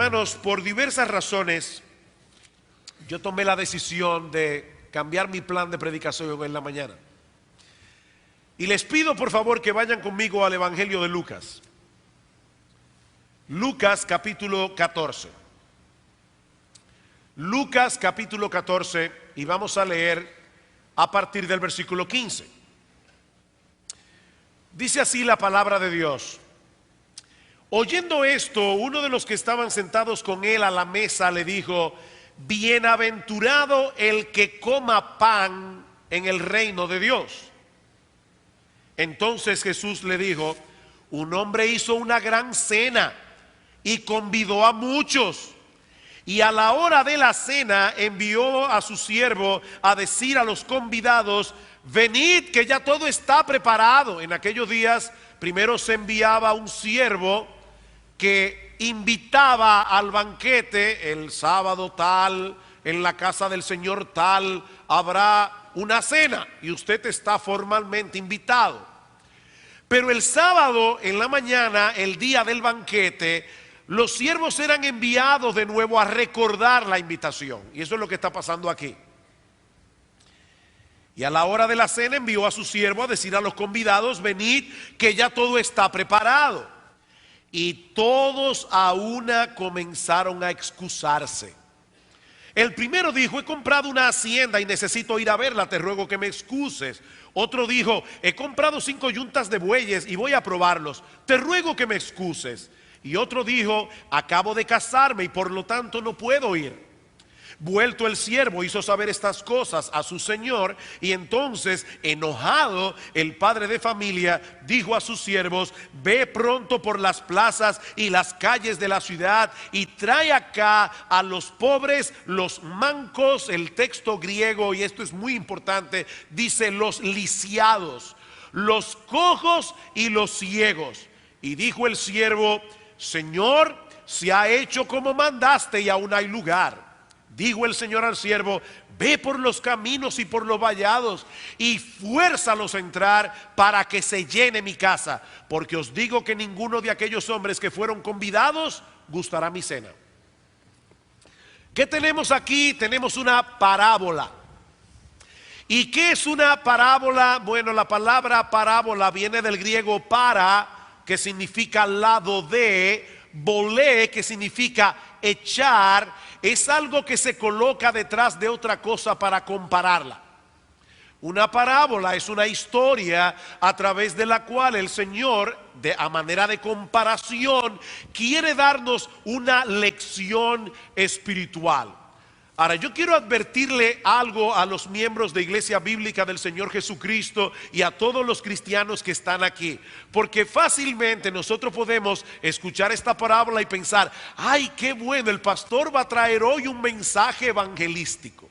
Hermanos, por diversas razones, yo tomé la decisión de cambiar mi plan de predicación en la mañana. Y les pido por favor que vayan conmigo al Evangelio de Lucas. Lucas capítulo 14. Lucas capítulo 14, y vamos a leer a partir del versículo 15. Dice así la palabra de Dios. Oyendo esto, uno de los que estaban sentados con él a la mesa le dijo: bienaventurado el que coma pan en el reino de Dios. Entonces Jesús le dijo: un hombre hizo una gran cena y convidó a muchos. Y a la hora de la cena envió a su siervo a decir a los convidados: venid, que ya todo está preparado. En aquellos días primero se enviaba un siervo que invitaba al banquete: el sábado tal, en la casa del Señor tal, habrá una cena y usted está formalmente invitado. Pero el sábado en la mañana, el día del banquete, los siervos eran enviados de nuevo a recordar la invitación. Y eso es lo que está pasando aquí. Y a la hora de la cena envió a su siervo a decir a los convidados: venid, que ya todo está preparado. Y todos a una comenzaron a excusarse. El primero dijo: he comprado una hacienda y necesito ir a verla, te ruego que me excuses. Otro dijo: he comprado 5 yuntas de bueyes y voy a probarlos, te ruego que me excuses. Y otro dijo: acabo de casarme y por lo tanto no puedo ir. Vuelto el siervo hizo saber estas cosas a su señor, y entonces, enojado, el padre de familia dijo a sus siervos: ve pronto por las plazas y las calles de la ciudad y trae acá a los pobres, los mancos. El texto griego, y esto es muy importante, dice los lisiados, los cojos y los ciegos. Y dijo el siervo: Señor, se ha hecho como mandaste y aún hay lugar. Dijo el Señor al siervo: ve por los caminos y por los vallados y fuérzalos a entrar para que se llene mi casa, porque os digo que ninguno de aquellos hombres que fueron convidados gustará mi cena. ¿Qué tenemos aquí? Tenemos una parábola. ¿Y qué es una parábola? Bueno, la palabra parábola viene del griego para, que significa lado de, volé, que significa echar. Es algo que se coloca detrás de otra cosa para compararla. Una parábola es una historia a través de la cual el Señor, a manera de comparación, quiere darnos una lección espiritual. Ahora, yo quiero advertirle algo a los miembros de Iglesia Bíblica del Señor Jesucristo y a todos los cristianos que están aquí, porque fácilmente nosotros podemos escuchar esta parábola y pensar: ay, qué bueno, el pastor va a traer hoy un mensaje evangelístico.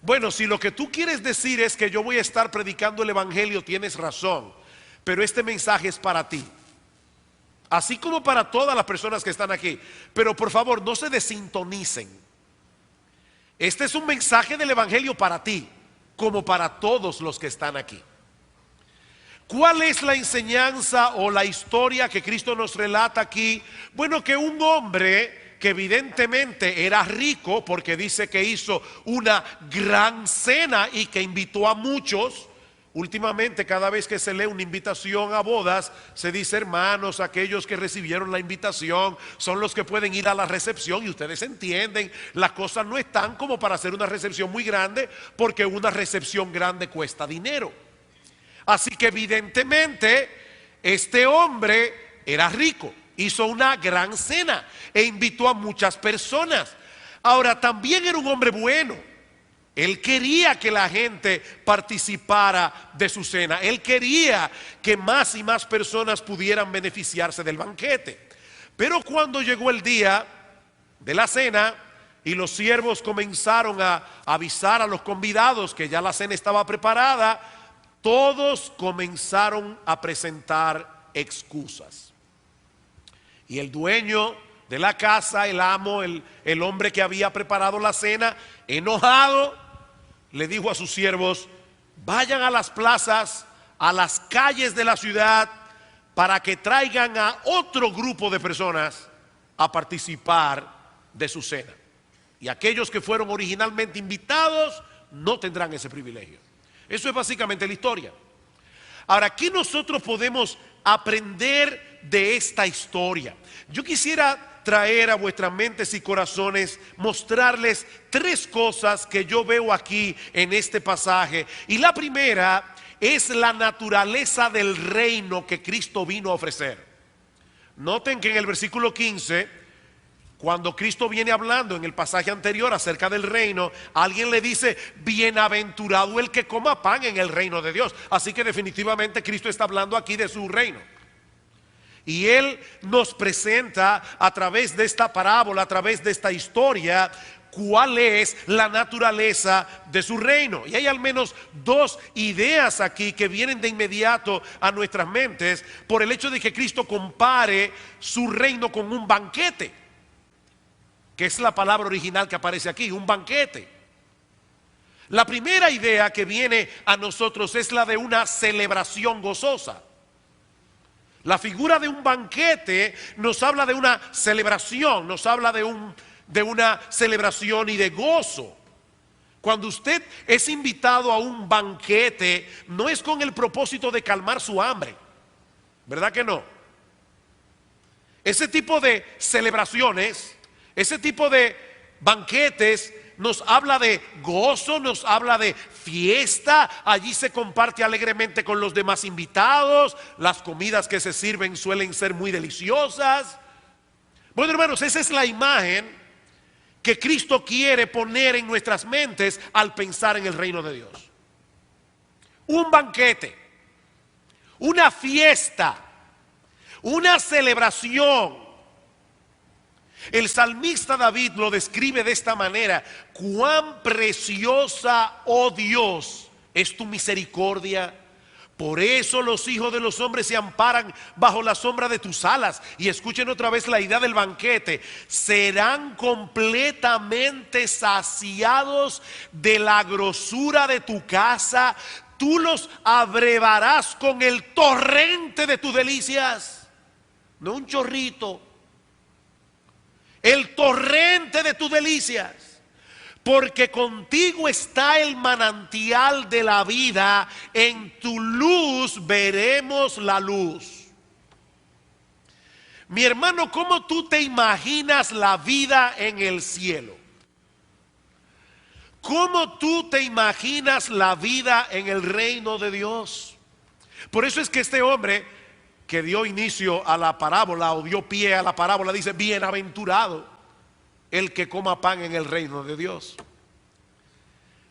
Bueno, si lo que tú quieres decir es que yo voy a estar predicando el evangelio, tienes razón, pero este mensaje es para ti, así como para todas las personas que están aquí. Pero por favor, no se desintonicen. Este es un mensaje del evangelio para ti, como para todos los que están aquí. ¿Cuál es la enseñanza o la historia que Cristo nos relata aquí? Bueno, que un hombre que evidentemente era rico, porque dice que hizo una gran cena y que invitó a muchos. Últimamente, cada vez que se lee una invitación a bodas, se dice: hermanos, aquellos que recibieron la invitación son los que pueden ir a la recepción. Y ustedes entienden, las cosas no están como para hacer una recepción muy grande, porque una recepción grande cuesta dinero. Así que evidentemente este hombre era rico, hizo una gran cena e invitó a muchas personas. Ahora, también era un hombre bueno. Él quería que la gente participara de su cena. Él quería que más y más personas pudieran beneficiarse del banquete. Pero cuando llegó el día de la cena y los siervos comenzaron a avisar a los convidados que ya la cena estaba preparada, todos comenzaron a presentar excusas. Y el dueño de la casa, el amo, el hombre que había preparado la cena, enojado, le dijo a sus siervos: vayan a las plazas, a las calles de la ciudad, para que traigan a otro grupo de personas a participar de su cena. Y aquellos que fueron originalmente invitados no tendrán ese privilegio. Eso es básicamente la historia. Ahora, ¿qué nosotros podemos aprender de esta historia? Yo quisiera traer a vuestras mentes y corazones, mostrarles tres cosas que yo veo aquí en este pasaje. Y la primera es la naturaleza del reino que Cristo vino a ofrecer. Noten que en el versículo 15, cuando Cristo viene hablando en el pasaje anterior acerca del reino, alguien le dice: bienaventurado el que coma pan en el reino de Dios. Así que definitivamente Cristo está hablando aquí de su reino. Y Él nos presenta a través de esta parábola, a través de esta historia, cuál es la naturaleza de su reino. Y hay al menos dos ideas aquí que vienen de inmediato a nuestras mentes por el hecho de que Cristo compare su reino con un banquete, que es la palabra original que aparece aquí, un banquete. La primera idea que viene a nosotros es la de una celebración gozosa. La figura de un banquete nos habla de una celebración, nos habla de una celebración y de gozo. Cuando usted es invitado a un banquete, no es con el propósito de calmar su hambre, ¿verdad que no? Ese tipo de celebraciones, ese tipo de banquetes nos habla de gozo, nos habla de fiesta. Allí se comparte alegremente con los demás invitados. Las comidas que se sirven suelen ser muy deliciosas. Bueno, hermanos, esa es la imagen que Cristo quiere poner en nuestras mentes al pensar en el reino de Dios. Un banquete, una fiesta, una celebración. El salmista David lo describe de esta manera: cuán preciosa, oh Dios, es tu misericordia. Por eso los hijos de los hombres se amparan bajo la sombra de tus alas. Y escuchen otra vez la idea del banquete: serán completamente saciados de la grosura de tu casa. Tú los abrevarás con el torrente de tus delicias. No un chorrito, el torrente de tus delicias, porque contigo está el manantial de la vida, en tu luz veremos la luz. Mi hermano, ¿cómo tú te imaginas la vida en el cielo? ¿Cómo tú te imaginas la vida en el reino de Dios? Por eso es que este hombre que dio inicio a la parábola, o dio pie a la parábola, dice: bienaventurado el que coma pan en el reino de Dios.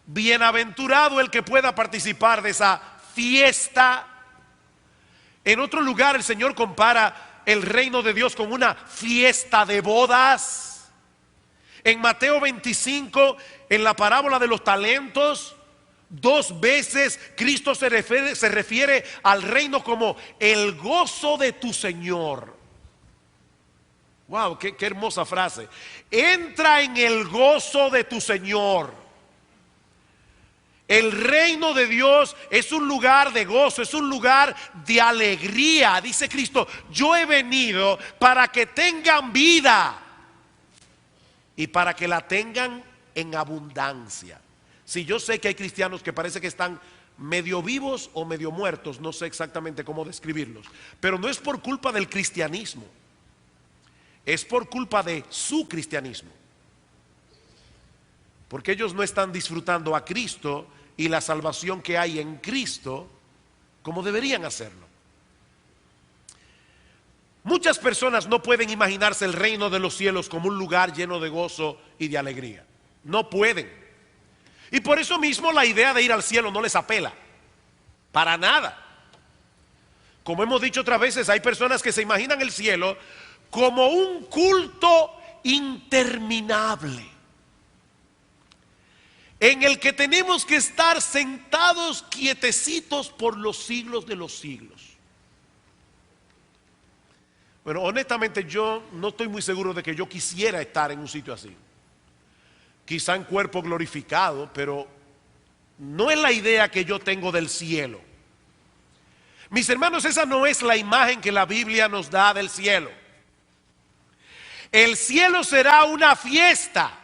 Bienaventurado el que pueda participar de esa fiesta. En otro lugar el Señor compara el reino de Dios con una fiesta de bodas. En Mateo 25, en la parábola de los talentos, dos veces Cristo se refiere al reino como el gozo de tu Señor. Wow, qué hermosa frase. Entra en el gozo de tu Señor. El reino de Dios es un lugar de gozo, es un lugar de alegría. Dice Cristo: yo he venido para que tengan vida y para que la tengan en abundancia. Si yo sé que hay cristianos que parece que están medio vivos o medio muertos, no sé exactamente cómo describirlos, pero no es por culpa del cristianismo, es por culpa de su cristianismo, porque ellos no están disfrutando a Cristo y la salvación que hay en Cristo como deberían hacerlo. Muchas personas no pueden imaginarse el reino de los cielos como un lugar lleno de gozo y de alegría. No pueden. Y por eso mismo la idea de ir al cielo no les apela, para nada. Como hemos dicho otras veces, hay personas que se imaginan el cielo como un culto interminable, en el que tenemos que estar sentados quietecitos por los siglos de los siglos. Bueno, honestamente yo no estoy muy seguro de que yo quisiera estar en un sitio así. Quizá en cuerpo glorificado, pero no es la idea que yo tengo del cielo. Mis hermanos, esa no es la imagen que la Biblia nos da del cielo. El cielo será una fiesta.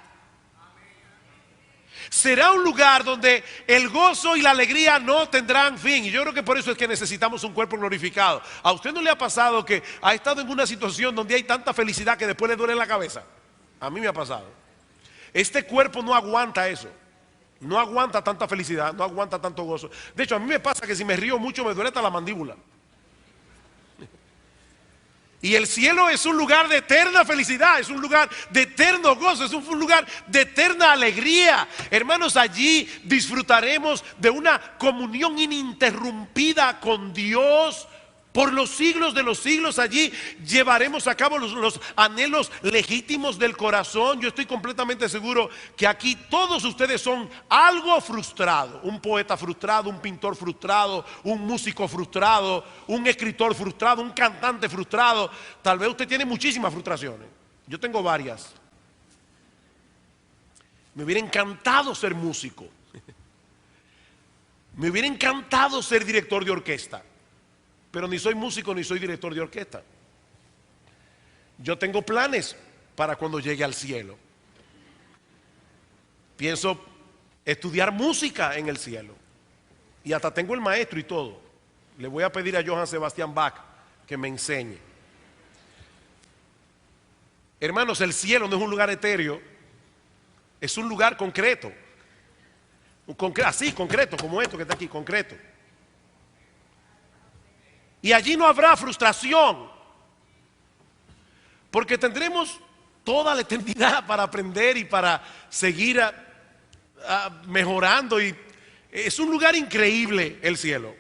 Será un lugar donde el gozo y la alegría no tendrán fin. Y yo creo que por eso es que necesitamos un cuerpo glorificado. ¿A usted no le ha pasado que ha estado en una situación donde hay tanta felicidad que después le duele la cabeza? A mí me ha pasado. Este cuerpo no aguanta eso. No aguanta tanta felicidad, no aguanta tanto gozo. De hecho, a mí me pasa que si me río mucho me duele hasta la mandíbula. Y el cielo es un lugar de eterna felicidad, es un lugar de eterno gozo, es un lugar de eterna alegría. Hermanos, allí disfrutaremos de una comunión ininterrumpida con Dios por los siglos de los siglos. Allí llevaremos a cabo los anhelos legítimos del corazón. Yo estoy completamente seguro que aquí todos ustedes son algo frustrado. Un poeta frustrado, un pintor frustrado, un músico frustrado, un escritor frustrado, un cantante frustrado. Tal vez usted tiene muchísimas frustraciones. Yo tengo varias. Me hubiera encantado ser músico. Me hubiera encantado ser director de orquesta. Pero ni soy músico ni soy director de orquesta. Yo tengo planes para cuando llegue al cielo. Pienso estudiar música en el cielo. Y hasta tengo el maestro y todo. Le voy a pedir a Johann Sebastian Bach que me enseñe. Hermanos, el cielo no es un lugar etéreo. Es un lugar concreto. Así, concreto, como esto que está aquí, concreto. Y allí no habrá frustración, porque tendremos toda la eternidad para aprender y para seguir mejorando. Y es un lugar increíble el cielo.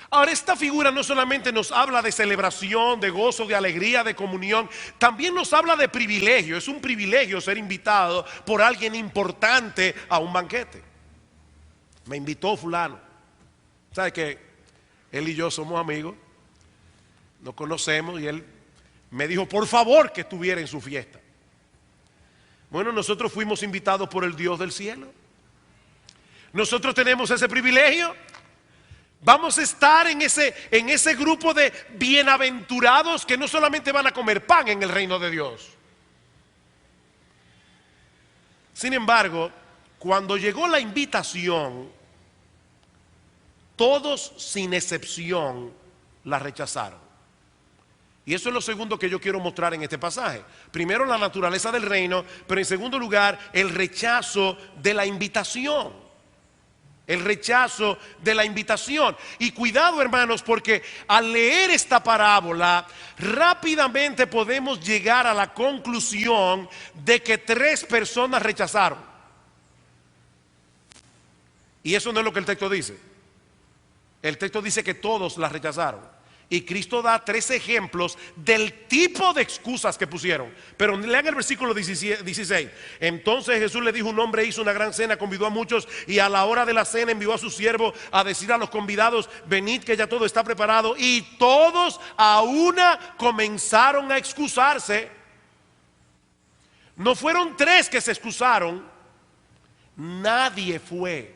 Ahora, esta figura no solamente nos habla de celebración, de gozo, de alegría, de comunión, también nos habla de privilegio. Es un privilegio ser invitado por alguien importante a un banquete. Me invitó fulano. ¿Sabe qué? Él y yo somos amigos, nos conocemos y él me dijo por favor que estuviera en su fiesta. Bueno, nosotros fuimos invitados por el Dios del cielo. Nosotros tenemos ese privilegio. Vamos a estar en ese grupo de bienaventurados que no solamente van a comer pan en el reino de Dios. Sin embargo, cuando llegó la invitación, todos sin excepción la rechazaron. Y eso es lo segundo que yo quiero mostrar en este pasaje. Primero, la naturaleza del reino, pero en segundo lugar, el rechazo de la invitación. El rechazo de la invitación. Y cuidado, hermanos, porque al leer esta parábola, rápidamente podemos llegar a la conclusión de que 3 personas rechazaron. Y eso no es lo que el texto dice. El texto dice que todos la rechazaron. Y Cristo da 3 ejemplos del tipo de excusas que pusieron. Pero lean el versículo 16. Entonces Jesús le dijo: un hombre hizo una gran cena, convidó a muchos, y a la hora de la cena envió a su siervo a decir a los convidados: venid que ya todo está preparado. Y todos a una comenzaron a excusarse. No fueron 3 que se excusaron, nadie fue.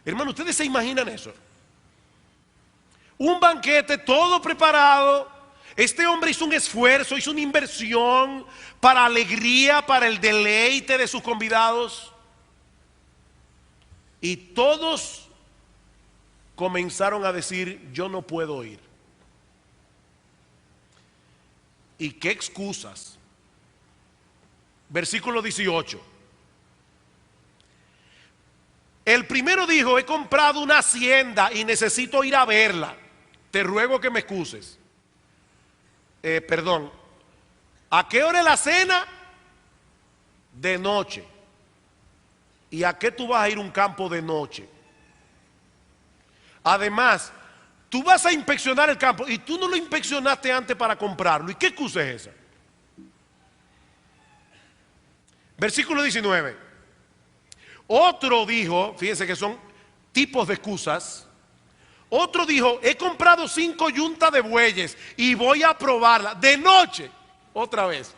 Hermano, ¿ustedes se imaginan eso? Un banquete todo preparado. Este hombre hizo un esfuerzo, hizo una inversión para alegría, para el deleite de sus convidados. Y todos comenzaron a decir: yo no puedo ir. ¿Y qué excusas? Versículo 18. El primero dijo: he comprado una hacienda y necesito ir a verla. Te ruego que me excuses. Perdón. ¿A qué hora es la cena? De noche. ¿Y a qué tú vas a ir a un campo de noche? Además, tú vas a inspeccionar el campo y tú no lo inspeccionaste antes para comprarlo. ¿Y qué excusa es esa? Versículo 19. Otro dijo, fíjense que son tipos de excusas. Otro dijo: he comprado 5 yuntas de bueyes y voy a probarla de noche. Otra vez,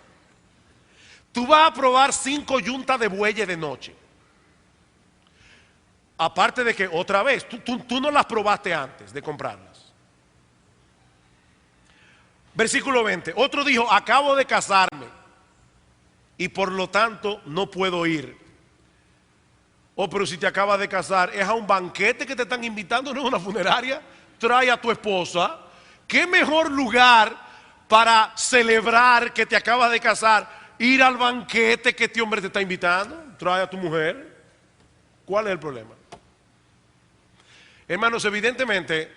tú vas a probar 5 yuntas de bueyes de noche. Aparte de que, otra vez, tú no las probaste antes de comprarlas. Versículo 20. Otro dijo, acabo de casarme y por lo tanto no puedo ir. Oh, pero si te acabas de casar, es a un banquete que te están invitando, no es una funeraria. Trae a tu esposa. ¿Qué mejor lugar para celebrar que te acabas de casar? Ir al banquete que este hombre te está invitando. Trae a tu mujer. ¿Cuál es el problema? Hermanos, evidentemente,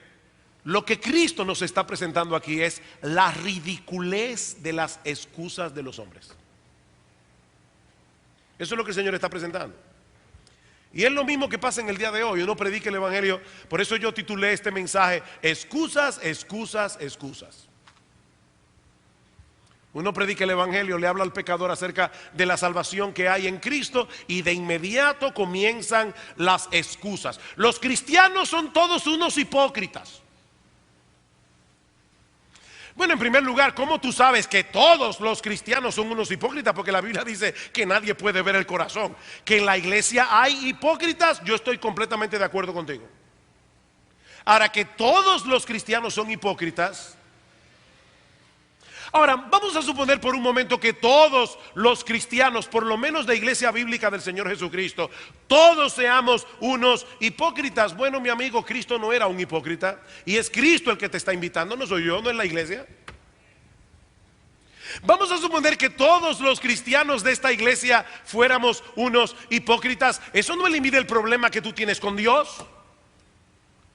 lo que Cristo nos está presentando aquí es la ridiculez de las excusas de los hombres. Eso es lo que el Señor está presentando. Y es lo mismo que pasa en el día de hoy. Uno predica el Evangelio. Por eso yo titulé este mensaje: excusas, excusas, excusas. Uno predica el Evangelio, le habla al pecador acerca de la salvación que hay en Cristo, y de inmediato comienzan las excusas. Los cristianos son todos unos hipócritas. Bueno, en primer lugar, ¿cómo tú sabes que todos los cristianos son unos hipócritas? Porque la Biblia dice que nadie puede ver el corazón. Que en la iglesia hay hipócritas, yo estoy completamente de acuerdo contigo. Ahora, que todos los cristianos son hipócritas. Ahora, vamos a suponer por un momento que todos los cristianos, por lo menos de iglesia bíblica del Señor Jesucristo, todos seamos unos hipócritas. Bueno, mi amigo, Cristo no era un hipócrita, y es Cristo el que te está invitando, no soy yo, no es la iglesia. Vamos a suponer que todos los cristianos de esta iglesia fuéramos unos hipócritas. Eso no elimina el problema que tú tienes con Dios.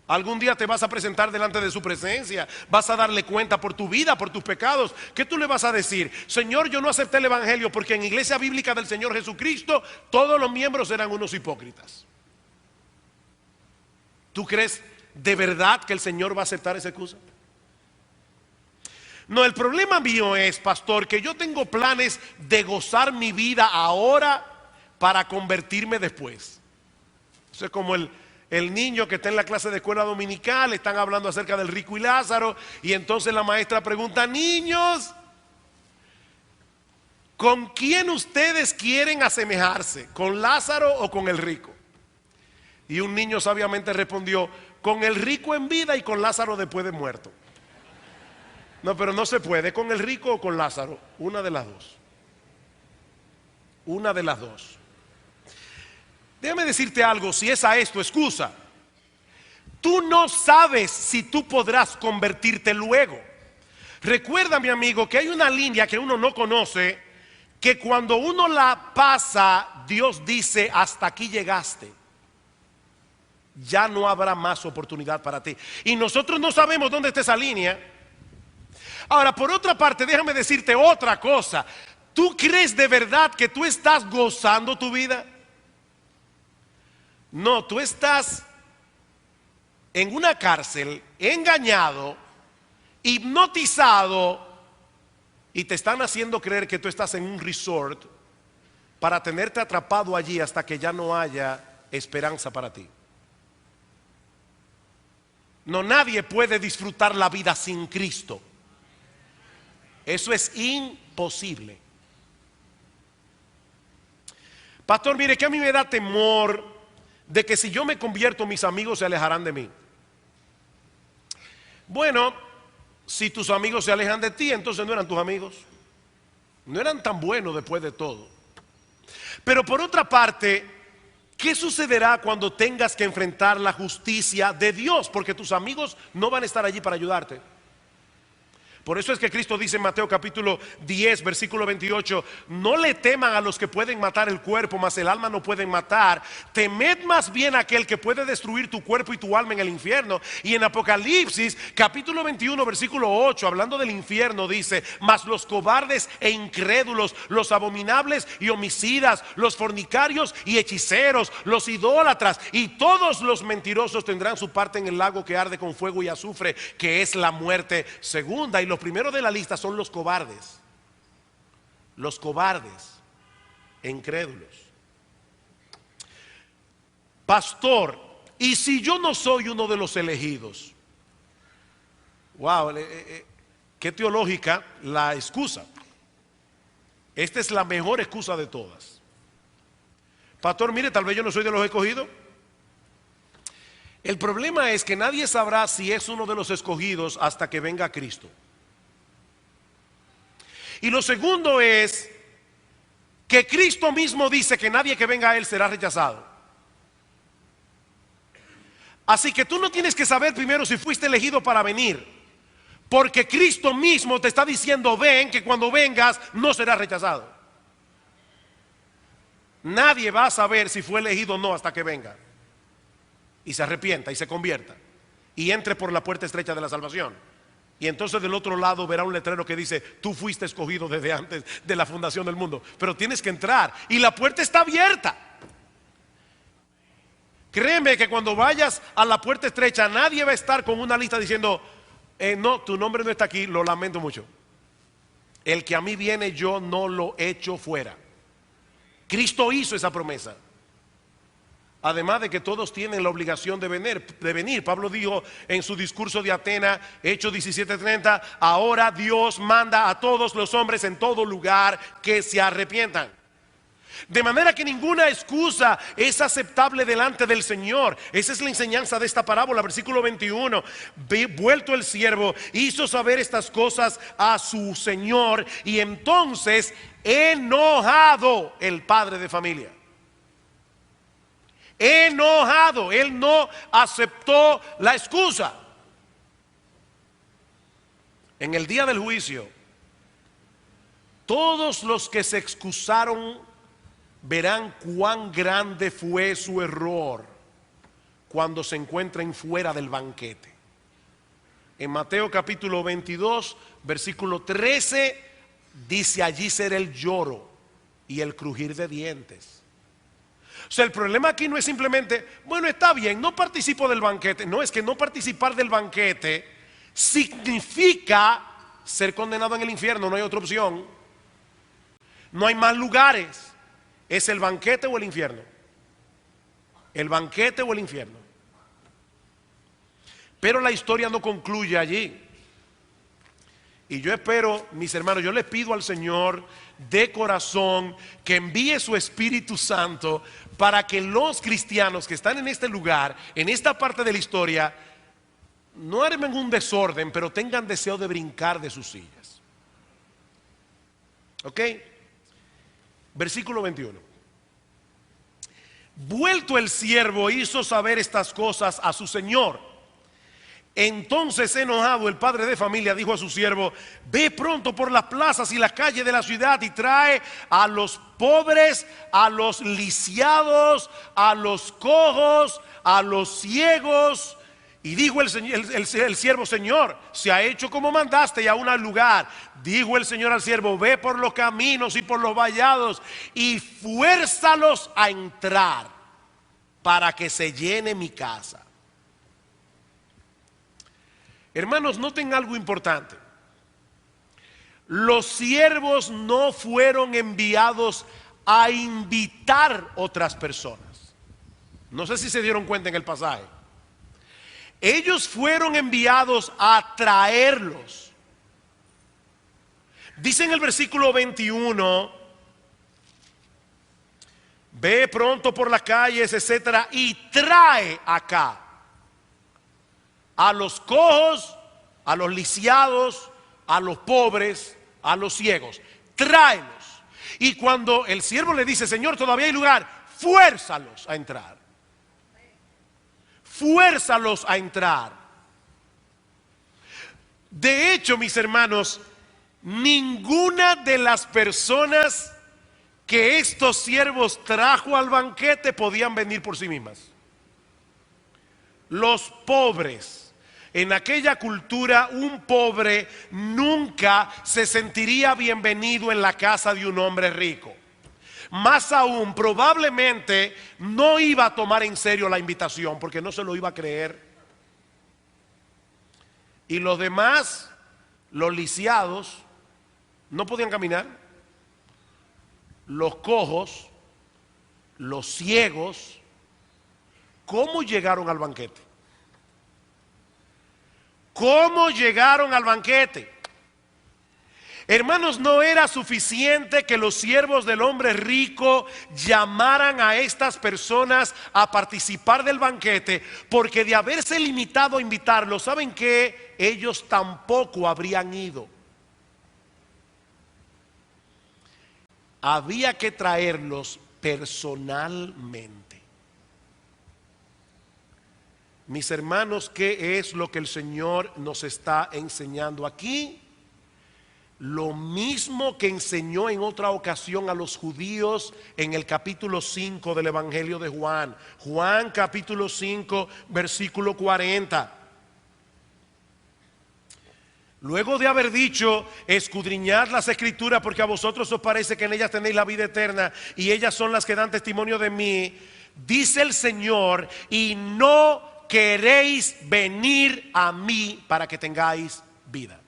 Algún día te vas a presentar delante de su presencia, vas a darle cuenta por tu vida, por tus pecados. ¿Qué tú le vas a decir? Señor, yo no acepté el Evangelio porque en iglesia bíblica del Señor Jesucristo todos los miembros eran unos hipócritas. ¿Tú crees de verdad que el Señor va a aceptar esa excusa? No, el problema mío es, pastor, que yo tengo planes de gozar mi vida ahora para convertirme después. Eso es como el niño que está en la clase de escuela dominical, están hablando acerca del rico y Lázaro, y entonces la maestra pregunta: niños, ¿con quién ustedes quieren asemejarse? ¿Con Lázaro o con el rico? Y un niño sabiamente respondió: con el rico en vida y con Lázaro después de muerto. No, pero no se puede, ¿con el rico o con Lázaro? Una de las dos. Una de las dos. Déjame decirte algo, si esa es tu excusa, tú no sabes si tú podrás convertirte luego. Recuerda, mi amigo, que hay una línea que uno no conoce, que cuando uno la pasa, Dios dice: hasta aquí llegaste. Ya no habrá más oportunidad para ti. Y nosotros no sabemos dónde está esa línea. Ahora, por otra parte, déjame decirte otra cosa. ¿Tú crees de verdad que tú estás gozando tu vida? No, tú estás en una cárcel, engañado, hipnotizado, y te están haciendo creer que tú estás en un resort para tenerte atrapado allí hasta que ya no haya esperanza para ti. No, nadie puede disfrutar la vida sin Cristo. Eso es imposible. Pastor, mire que a mí me da temor de que si yo me convierto, mis amigos se alejarán de mí. Bueno, si tus amigos se alejan de ti, entonces no eran tus amigos. No eran tan buenos después de todo. Pero por otra parte, ¿qué sucederá cuando tengas que enfrentar la justicia de Dios? Porque tus amigos no van a estar allí para ayudarte. Por eso es que Cristo dice en Mateo capítulo 10 versículo 28: no le teman a los que pueden matar el cuerpo, mas el alma no pueden matar. Temed más bien a aquel que puede destruir tu cuerpo y tu alma en el infierno. Y en Apocalipsis capítulo 21 versículo 8, hablando del infierno, dice: mas los cobardes e incrédulos, los abominables y homicidas, los fornicarios y hechiceros, los idólatras y todos los mentirosos tendrán su parte en el lago que arde con fuego y azufre, que es la muerte segunda. Y los primeros de la lista son los cobardes. Los cobardes e incrédulos. Pastor, ¿y si yo no soy uno de los elegidos? Wow, qué teológica la excusa. Esta es la mejor excusa de todas. Pastor, mire, tal vez yo no soy de los escogidos. El problema es que nadie sabrá si es uno de los escogidos hasta que venga Cristo. Y lo segundo es que Cristo mismo dice que nadie que venga a Él será rechazado. Así que tú no tienes que saber primero si fuiste elegido para venir, porque Cristo mismo te está diciendo: ven, que cuando vengas no serás rechazado. Nadie va a saber si fue elegido o no hasta que venga y se arrepienta y se convierta y entre por la puerta estrecha de la salvación. Y entonces del otro lado verá un letrero que dice: tú fuiste escogido desde antes de la fundación del mundo. Pero tienes que entrar y la puerta está abierta. Créeme que cuando vayas a la puerta estrecha, nadie va a estar con una lista diciendo: no, tu nombre no está aquí, lo lamento mucho. El que a mí viene, yo no lo echo fuera. Cristo hizo esa promesa. Además de que todos tienen la obligación de venir. Pablo dijo en su discurso de Atenas, Hechos 17:30, ahora Dios manda a todos los hombres en todo lugar que se arrepientan. De manera que ninguna excusa es aceptable delante del Señor. Esa es la enseñanza de esta parábola, versículo 21. Vuelto el siervo, hizo saber estas cosas a su Señor, y entonces enojado el padre de familia. Enojado, él no aceptó la excusa. En el día del juicio, todos los que se excusaron verán cuán grande fue su error cuando se encuentren fuera del banquete. En Mateo capítulo 22, versículo 13, dice: allí será el lloro y el crujir de dientes. O sea, el problema aquí no es simplemente: bueno, está bien, no participo del banquete. No, es que no participar del banquete significa ser condenado en el infierno. No hay otra opción. No hay más lugares. ¿Es el banquete o el infierno? El banquete o el infierno. Pero la historia no concluye allí. Y yo espero, mis hermanos, yo le pido al Señor de corazón que envíe su Espíritu Santo para que los cristianos que están en este lugar, en esta parte de la historia, no armen un desorden, pero tengan deseo de brincar de sus sillas. ¿Ok? Versículo 21. Vuelto el siervo, hizo saber estas cosas a su señor. Entonces, enojado, el padre de familia dijo a su siervo: ve pronto por las plazas y las calles de la ciudad y trae a los pobres, a los lisiados, a los cojos, a los ciegos. Y dijo el siervo: Señor, se ha hecho como mandaste y aún al lugar. Dijo el Señor al siervo: ve por los caminos y por los vallados y fuérzalos a entrar para que se llene mi casa. Hermanos, noten algo importante. Los siervos no fueron enviados a invitar otras personas. No sé si se dieron cuenta en el pasaje. Ellos fueron enviados a traerlos. Dice en el versículo 21: ve pronto por las calles, etcétera, y trae acá a los cojos, a los lisiados, a los pobres, a los ciegos. Tráelos. Y cuando el siervo le dice: Señor, todavía hay lugar, fuérzalos a entrar. Fuérzalos a entrar. De hecho, mis hermanos, ninguna de las personas que estos siervos trajo al banquete podían venir por sí mismas. Los pobres. En aquella cultura, un pobre nunca se sentiría bienvenido en la casa de un hombre rico. Más aún, probablemente no iba a tomar en serio la invitación porque no se lo iba a creer. Y los demás, los lisiados, no podían caminar. Los cojos, los ciegos, ¿cómo llegaron al banquete? ¿Cómo llegaron al banquete? Hermanos, no era suficiente que los siervos del hombre rico llamaran a estas personas a participar del banquete, porque de haberse limitado a invitarlos, ¿saben qué? Ellos tampoco habrían ido. había que traerlos personalmente. Mis hermanos, ¿qué es lo que el Señor nos está enseñando aquí? Lo mismo que enseñó en otra ocasión a los judíos en el capítulo 5 del Evangelio de Juan. Juan capítulo 5, versículo 40. Luego de haber dicho, escudriñad las escrituras porque a vosotros os parece que en ellas tenéis la vida eterna y ellas son las que dan testimonio de mí, dice el Señor, y no queréis venir a mí para que tengáis vida.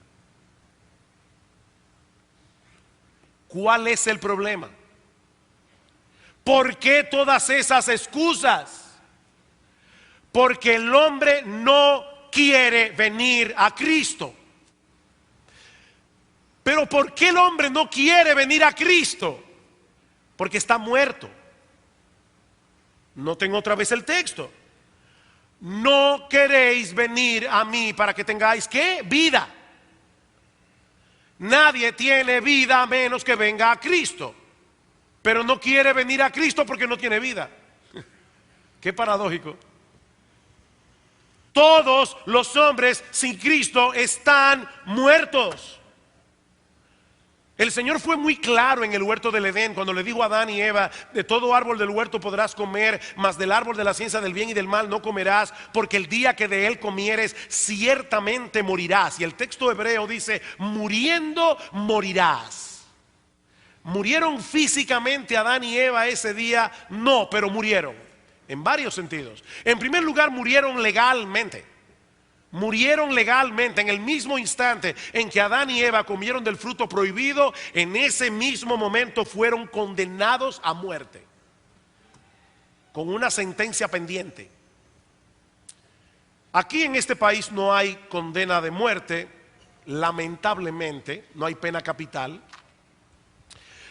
¿Cuál es el problema? ¿Por qué todas esas excusas? Porque el hombre no quiere venir a Cristo. Pero ¿por qué el hombre no quiere venir a Cristo? Porque está muerto. Noten otra vez el texto. No queréis venir a mí para que tengáis ¿qué? Vida. Nadie tiene vida a menos que venga a Cristo. Pero no quiere venir a Cristo porque no tiene vida. Qué paradójico. Todos los hombres sin Cristo están muertos. El Señor fue muy claro en el huerto del Edén cuando le dijo a Adán y Eva: de todo árbol del huerto podrás comer, mas del árbol de la ciencia del bien y del mal no comerás, porque el día que de él comieres ciertamente morirás. Y el texto hebreo dice: muriendo morirás. ¿Murieron físicamente Adán y Eva ese día? No, pero murieron en varios sentidos. En primer lugar, murieron legalmente. Murieron legalmente en el mismo instante en que Adán y Eva comieron del fruto prohibido. En ese mismo momento fueron condenados a muerte, con una sentencia pendiente. Aquí en este país no hay condena de muerte, lamentablemente, no hay pena capital.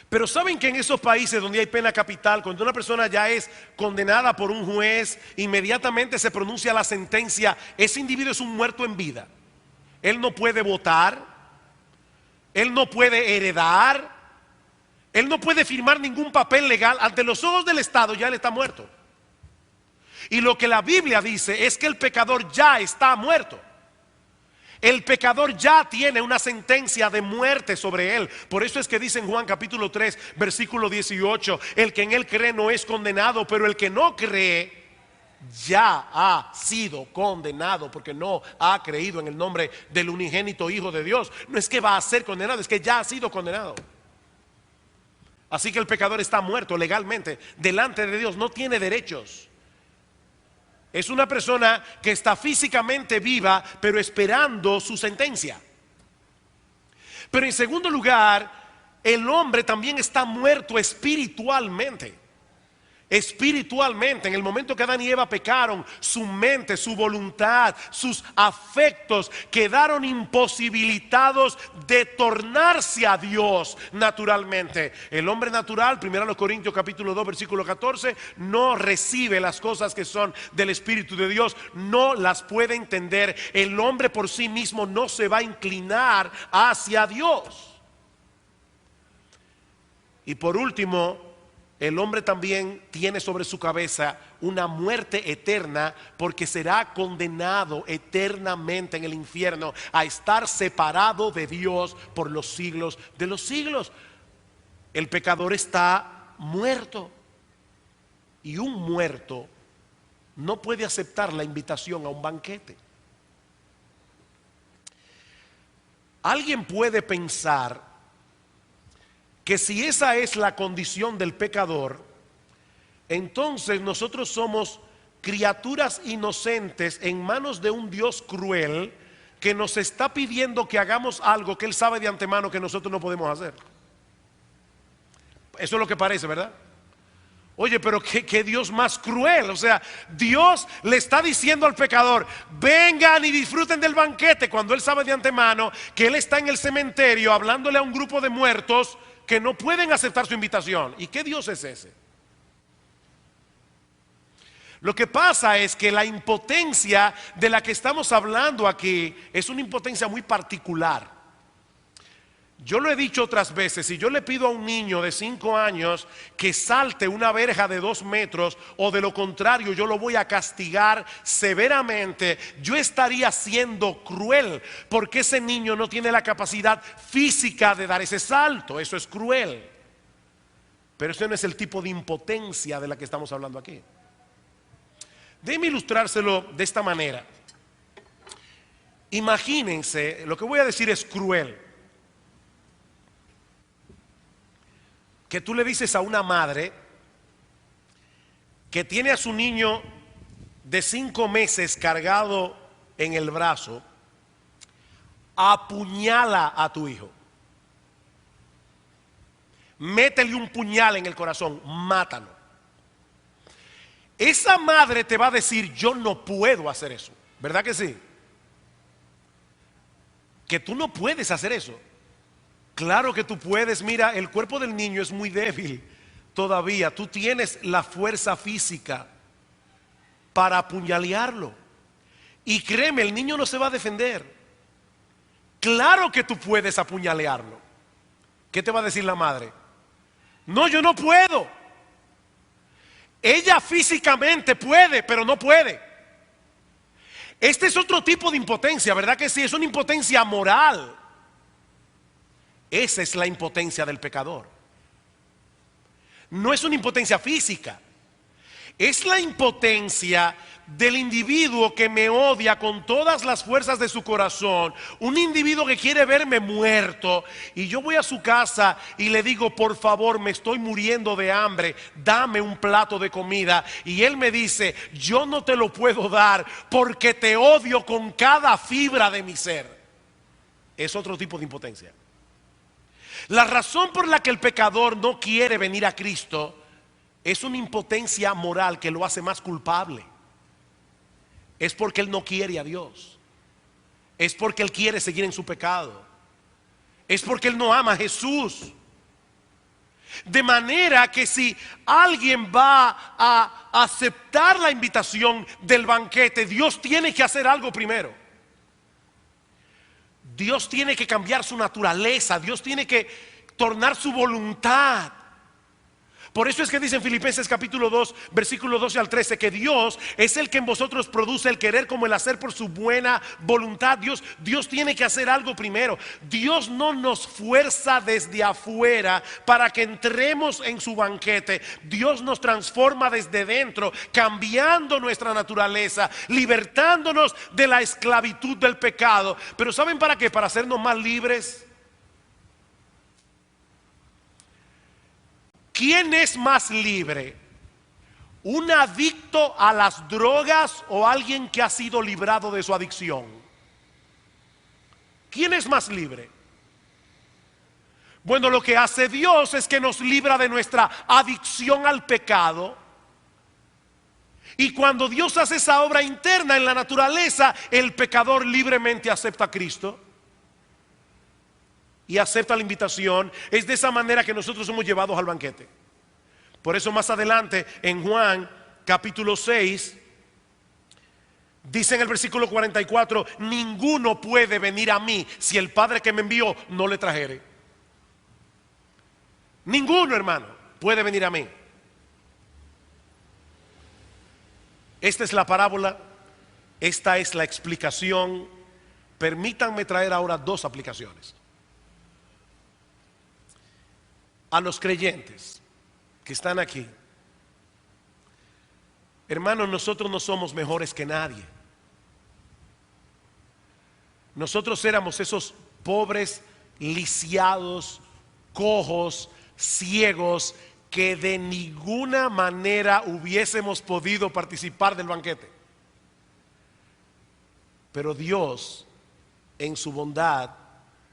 Pero saben que en esos países donde hay pena capital, cuando una persona ya es condenada por un juez, inmediatamente se pronuncia la sentencia. Ese individuo es un muerto en vida. Él no puede votar, él no puede heredar, él no puede firmar ningún papel legal. Ante los ojos del Estado ya él está muerto. Y lo que la Biblia dice es que el pecador ya está muerto. El pecador ya tiene una sentencia de muerte sobre él. Por eso es que dice en Juan capítulo 3, versículo 18: el que en él cree no es condenado, pero el que no cree ya ha sido condenado, porque no ha creído en el nombre del unigénito Hijo de Dios. No es que va a ser condenado, es que ya ha sido condenado. Así que el pecador está muerto legalmente delante de Dios, no tiene derechos. Es una persona que está físicamente viva, pero esperando su sentencia. Pero en segundo lugar, el hombre también está muerto espiritualmente. Espiritualmente, en el momento que Adán y Eva pecaron, su mente, su voluntad, sus afectos quedaron imposibilitados de tornarse a Dios naturalmente. El hombre natural, 1 Corintios capítulo 2 versículo 14, no recibe las cosas que son del Espíritu de Dios, no las puede entender. El hombre por sí mismo no se va a inclinar hacia Dios. Y por último, el hombre también tiene sobre su cabeza una muerte eterna, porque será condenado eternamente en el infierno a estar separado de Dios por los siglos de los siglos. El pecador está muerto, y un muerto no puede aceptar la invitación a un banquete. Alguien puede pensar que si esa es la condición del pecador, entonces nosotros somos criaturas inocentes en manos de un Dios cruel que nos está pidiendo que hagamos algo que Él sabe de antemano que nosotros no podemos hacer. Eso es lo que parece, ¿verdad? Oye, pero qué Dios más cruel. O sea, Dios le está diciendo al pecador: vengan y disfruten del banquete, cuando Él sabe de antemano que Él está en el cementerio hablándole a un grupo de muertos que no pueden aceptar su invitación. ¿Y qué Dios es ese? Lo que pasa es que la impotencia de la que estamos hablando aquí es una impotencia muy particular. Yo lo he dicho otras veces, si yo le pido a un niño de 5 años que salte una verja de 2 metros, o de lo contrario yo lo voy a castigar severamente, yo estaría siendo cruel, porque ese niño no tiene la capacidad física de dar ese salto. Eso es cruel. Pero ese no es el tipo de impotencia de la que estamos hablando aquí. Déjenme ilustrárselo de esta manera. Imagínense, lo que voy a decir es cruel, que tú le dices a una madre que tiene a su niño de 5 meses cargado en el brazo: apuñala a tu hijo, métele un puñal en el corazón, mátalo. Esa madre te va a decir: yo no puedo hacer eso, ¿verdad que sí? Que tú no puedes hacer eso. Claro que tú puedes. Mira, el cuerpo del niño es muy débil todavía. Tú tienes la fuerza física para apuñalearlo. Y créeme, el niño no se va a defender. Claro que tú puedes apuñalearlo. ¿Qué te va a decir la madre? No, yo no puedo. Ella físicamente puede, pero no puede. Este es otro tipo de impotencia, ¿verdad que sí? Es una impotencia moral. Esa es la impotencia del pecador. No es una impotencia física. Es la impotencia del individuo que me odia con todas las fuerzas de su corazón. Un individuo que quiere verme muerto, y yo voy a su casa y le digo: por favor, me estoy muriendo de hambre, dame un plato de comida. Y él me dice: yo no te lo puedo dar porque te odio con cada fibra de mi ser. Es otro tipo de impotencia. La razón por la que el pecador no quiere venir a Cristo es una impotencia moral que lo hace más culpable. Es porque él no quiere a Dios. Es porque él quiere seguir en su pecado. Es porque él no ama a Jesús. De manera que si alguien va a aceptar la invitación del banquete, Dios tiene que hacer algo primero. Dios tiene que cambiar su naturaleza. Dios tiene que tornar su voluntad. Por eso es que dice en Filipenses capítulo 2, versículo 12 al 13, que Dios es el que en vosotros produce el querer como el hacer por su buena voluntad. Dios tiene que hacer algo primero. Dios no nos fuerza desde afuera para que entremos en su banquete. Dios nos transforma desde dentro, cambiando nuestra naturaleza, libertándonos de la esclavitud del pecado. Pero ¿saben para qué? Para hacernos más libres. ¿Quién es más libre? ¿Un adicto a las drogas o alguien que ha sido librado de su adicción? ¿Quién es más libre? Bueno, lo que hace Dios es que nos libra de nuestra adicción al pecado. Y cuando Dios hace esa obra interna en la naturaleza, el pecador libremente acepta a Cristo y acepta la invitación. Es de esa manera que nosotros somos llevados al banquete. Por eso más adelante en Juan capítulo 6 dice en el versículo 44: ninguno puede venir a mí si el Padre que me envió no le trajere. Ninguno, hermano, puede venir a mí. Esta es la parábola, esta es la explicación. Permítanme traer ahora 2 aplicaciones. A los creyentes que están aquí, hermanos, nosotros no somos mejores que nadie. Nosotros éramos esos pobres, lisiados, cojos, ciegos, que de ninguna manera hubiésemos podido participar del banquete. Pero Dios, en su bondad,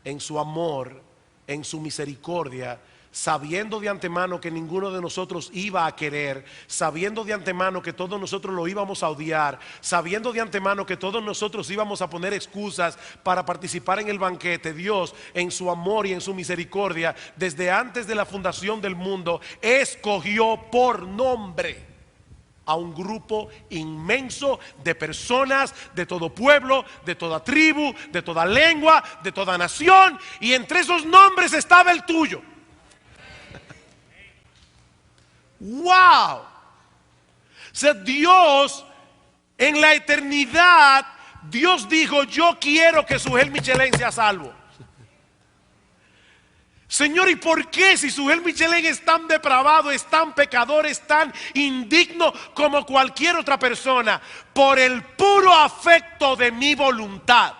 en su amor, en su misericordia, sabiendo de antemano que ninguno de nosotros iba a querer, sabiendo de antemano que todos nosotros lo íbamos a odiar, sabiendo de antemano que todos nosotros íbamos a poner excusas para participar en el banquete, Dios, en su amor y en su misericordia, desde antes de la fundación del mundo, escogió por nombre a un grupo inmenso de personas de todo pueblo, de toda tribu, de toda lengua, de toda nación, y entre esos nombres estaba el tuyo. ¡Wow! O sea, Dios en la eternidad, Dios dijo: yo quiero que Sugel Michelén sea salvo. Señor, ¿y por qué si Sugel Michelén es tan depravado, es tan pecador, es tan indigno como cualquier otra persona? Por el puro afecto de mi voluntad.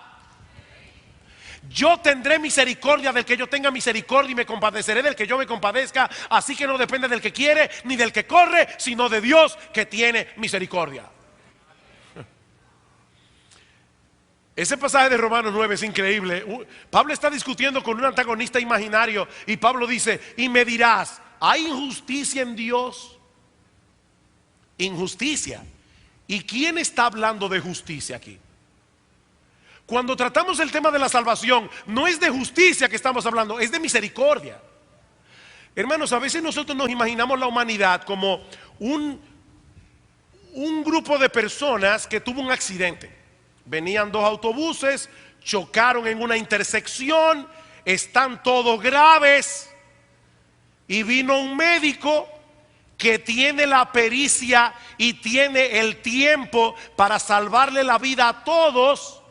Yo tendré misericordia del que yo tenga misericordia y me compadeceré del que yo me compadezca. Así que no depende del que quiere ni del que corre, sino de Dios que tiene misericordia. Ese pasaje de Romanos 9 es increíble. Pablo está discutiendo con un antagonista imaginario y Pablo dice: y me dirás, ¿hay injusticia en Dios? Injusticia. ¿Y quién está hablando de justicia aquí? Cuando tratamos el tema de la salvación, no es de justicia que estamos hablando, es de misericordia. Hermanos, a veces nosotros nos imaginamos la humanidad como un grupo de personas que tuvo un accidente. Venían dos autobuses, chocaron en una intersección, están todos graves, y vino un médico que tiene la pericia y tiene el tiempo para salvarle la vida a todos.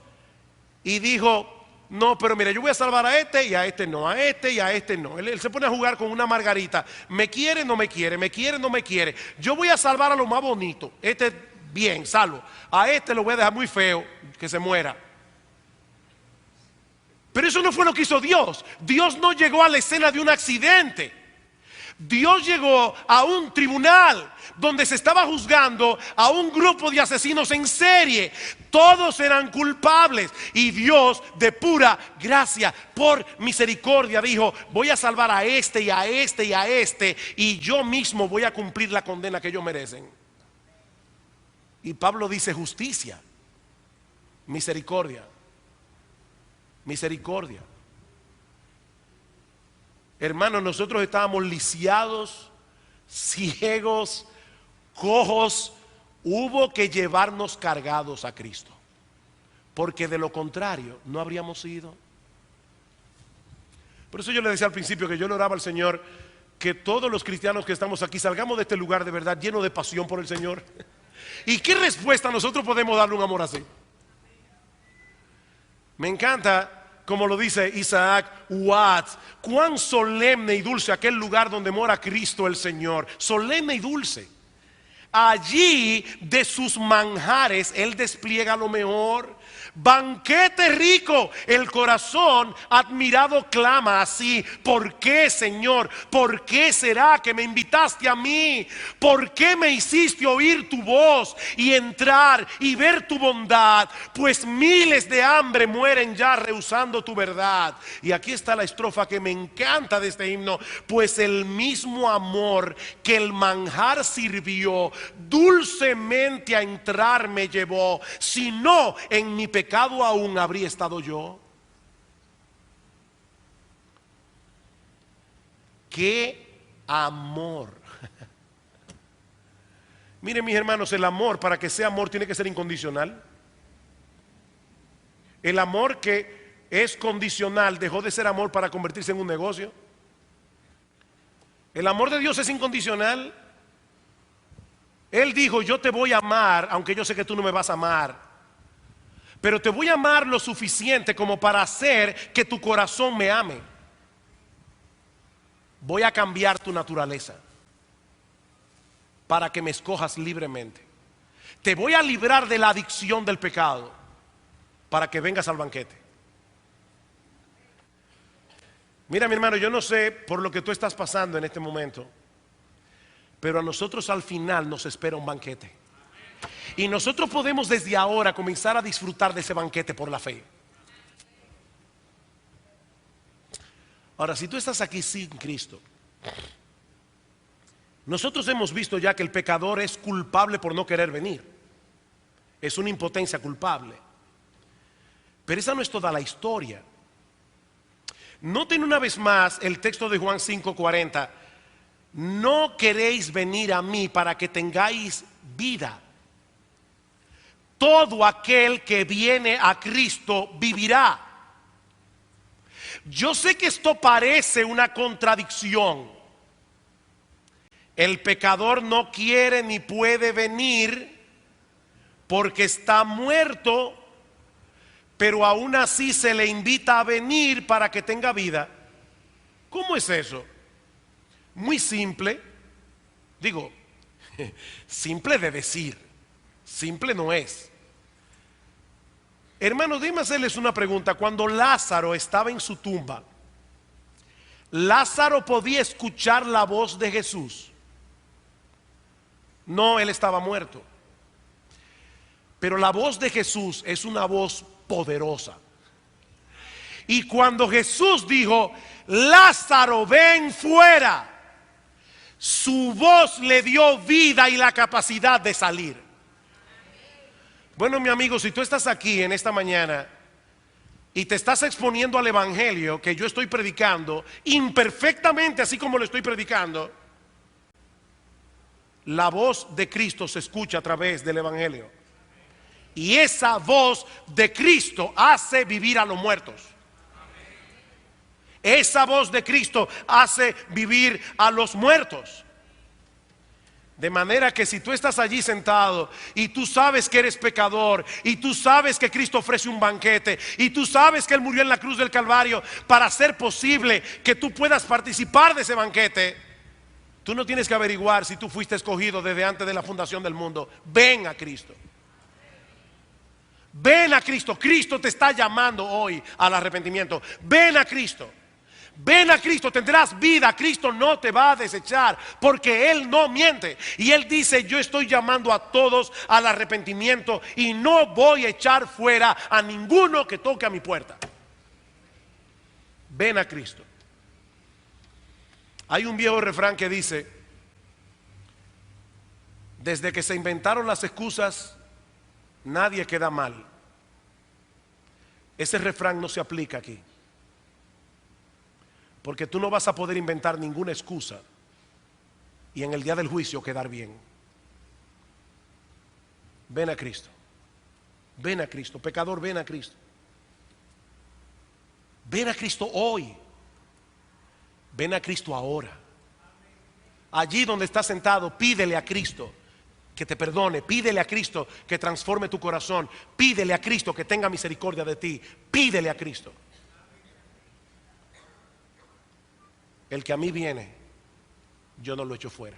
Y dijo: no, pero mira, yo voy a salvar a este y a este no, a este y a este no. Él se pone a jugar con una margarita. Me quiere, no me quiere, me quiere, no me quiere. Yo voy a salvar a lo más bonito. Este bien, salvo. A este lo voy a dejar muy feo, que se muera. Pero eso no fue lo que hizo Dios. Dios no llegó a la escena de un accidente. Dios llegó a un tribunal donde se estaba juzgando a un grupo de asesinos en serie. Todos eran culpables y Dios, de pura gracia, por misericordia, dijo: voy a salvar a este y a este y a este, y yo mismo voy a cumplir la condena que ellos merecen. Y Pablo dice: justicia, misericordia, misericordia. Hermanos, nosotros estábamos lisiados, ciegos, cojos. Hubo que llevarnos cargados a Cristo, porque de lo contrario no habríamos ido. Por eso yo le decía al principio que yo le oraba al Señor que todos los cristianos que estamos aquí salgamos de este lugar de verdad lleno de pasión por el Señor. ¿Y qué respuesta nosotros podemos darle a un amor así? Me encanta como lo dice Isaac Watts: cuán solemne y dulce aquel lugar donde mora Cristo el Señor. Solemne y dulce. Allí de sus manjares Él despliega lo mejor. Banquete rico, el corazón admirado clama así: ¿por qué, Señor? ¿Por qué será que me invitaste a mí? ¿Por qué me hiciste oír tu voz y entrar y ver tu bondad? Pues miles de hambre mueren ya rehusando tu verdad. Y aquí está la estrofa que me encanta de este himno: pues el mismo amor que el manjar sirvió, dulcemente a entrar me llevó. Si no, en mi pecado aún habría estado yo. ¡Qué amor! Miren, mis hermanos, el amor, para que sea amor, tiene que ser incondicional. El amor que es condicional dejó de ser amor para convertirse en un negocio. El amor de Dios es incondicional. Él dijo: yo te voy a amar aunque yo sé que tú no me vas a amar, pero te voy a amar lo suficiente como para hacer que tu corazón me ame. Voy a cambiar tu naturaleza para que me escojas libremente. Te voy a librar de la adicción del pecado para que vengas al banquete. Mira, mi hermano, yo no sé por lo que tú estás pasando en este momento, pero a nosotros al final nos espera un banquete. Y nosotros podemos desde ahora comenzar a disfrutar de ese banquete por la fe. Ahora, si tú estás aquí sin Cristo, nosotros hemos visto ya que el pecador es culpable por no querer venir. Es una impotencia culpable. Pero esa no es toda la historia. Noten una vez más el texto de Juan 5:40. No queréis venir a mí para que tengáis vida. Todo aquel que viene a Cristo vivirá. Yo sé que esto parece una contradicción. El pecador no quiere ni puede venir porque está muerto, pero aún así se le invita a venir para que tenga vida. ¿Cómo es eso? Muy simple. Digo, simple de decir, simple no es. Hermanos, déjenme hacerles una pregunta. Cuando Lázaro estaba en su tumba, ¿Lázaro podía escuchar la voz de Jesús? No, él estaba muerto. Pero la voz de Jesús es una voz poderosa. Y cuando Jesús dijo, Lázaro, ven fuera, su voz le dio vida y la capacidad de salir. Bueno, mi amigo, si tú estás aquí en esta mañana y te estás exponiendo al evangelio que yo estoy predicando imperfectamente, así como lo estoy predicando, la voz de Cristo se escucha a través del evangelio. Y esa voz de Cristo hace vivir a los muertos. Esa voz de Cristo hace vivir a los muertos. De manera que si tú estás allí sentado y tú sabes que eres pecador, y tú sabes que Cristo ofrece un banquete, y tú sabes que Él murió en la cruz del Calvario para hacer posible que tú puedas participar de ese banquete, tú no tienes que averiguar si tú fuiste escogido desde antes de la fundación del mundo. Ven a Cristo. Ven a Cristo. Cristo te está llamando hoy al arrepentimiento. Ven a Cristo. Ven a Cristo, tendrás vida. Cristo no te va a desechar porque Él no miente. Y Él dice, yo estoy llamando a todos al arrepentimiento y no voy a echar fuera a ninguno que toque a mi puerta. Ven a Cristo. Hay un viejo refrán que dice, desde que se inventaron las excusas, nadie queda mal. Ese refrán no se aplica aquí. Porque tú no vas a poder inventar ninguna excusa y en el día del juicio quedar bien. Ven a Cristo. Ven a Cristo. Pecador, ven a Cristo. Ven a Cristo hoy. Ven a Cristo ahora. Allí donde estás sentado, pídele a Cristo que te perdone. Pídele a Cristo que transforme tu corazón. Pídele a Cristo que tenga misericordia de ti. Pídele a Cristo. El que a mí viene, yo no lo echo fuera.